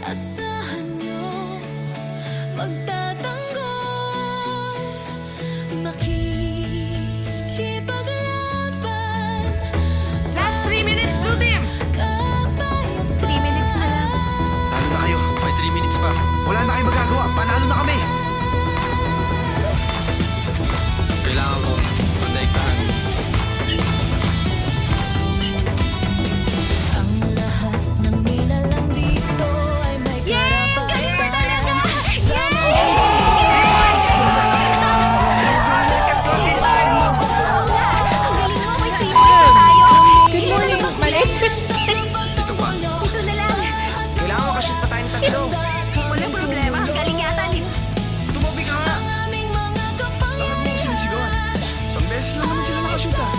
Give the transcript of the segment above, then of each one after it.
Asahan nyo, magtatanggol, makikipaglaban. Last 3 minutes, Blue Team! 3 minutes na lang. Talo na kayo. May 3 minutes pa. Wala na kayong magagawa. Panalo na kami. Kailangan kong protektahan. Ang lahat ng nilalang dito ay may karapatan. Good morning, Malik! Dito pa. Ito na lang! Kailangan makashoot pa tayong tatlo. Walang problema. Galing yata ni... Tumabi ka nga. Bakit mo ko sinisigawan? Isang beses lang naman sila nakashoot ah.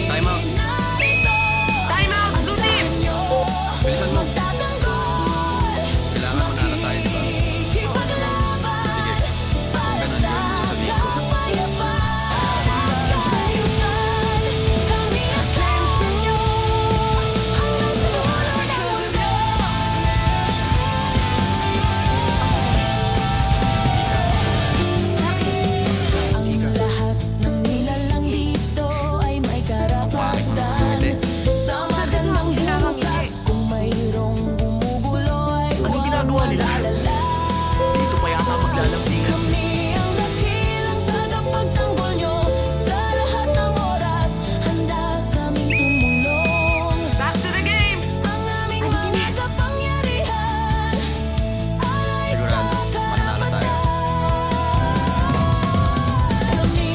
Time out. Time out, Blue Team! Bilisan mo. Kailangan manalo tayo, di ba? Sige. Kung ganun yun, sasabihin ko. Ang lahat ng nilalang dito ay may karapatan. Sa magandang bukas, kung mayroong bumubulo ay Anong ginagawa nila? mag-alala. Dito pa yata maglalambingan. Kami ang dakilang tagapagtanggol nyo. Sa lahat ng oras, handa kaming tumulong. Back to the game! Ang aming mga kapangyarihan ay Sigurado, mananalo tayo. Kami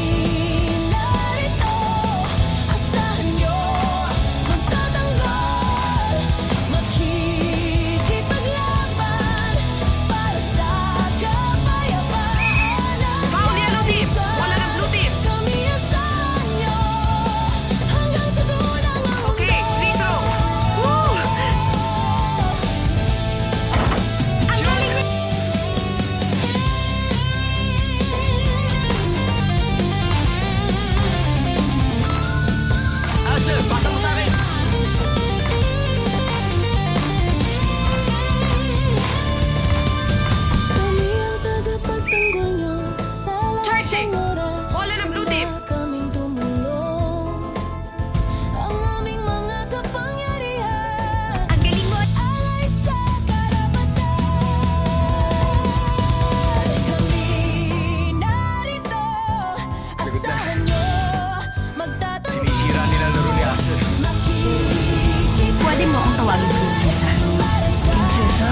narito, asahan nyo, magtatanggol, makikipaglaban para sa kapayapaan. Foul, Yellow Team! Wala ng Blue Team! Kami asahan nyo, hanggang sa dulo ng mundo. Okay, free throw! Woo! Ang galing ni... Asel, pasa mo sa akin. Kami ang tagapagtanggol nyo sa lahat Charging! ng oras. Bola ng Blue Team! Handa kaming tumulong. Ang aming mga kapangyarihan. Ang galing mo! Alay sa karapatan. Kami narito. Asahan nyo. Magtatanggol. Sinisira nila laro ni Asel. Makikipaglaban Pwede mo akong tawagin prinsesa. para sa Prinsesa?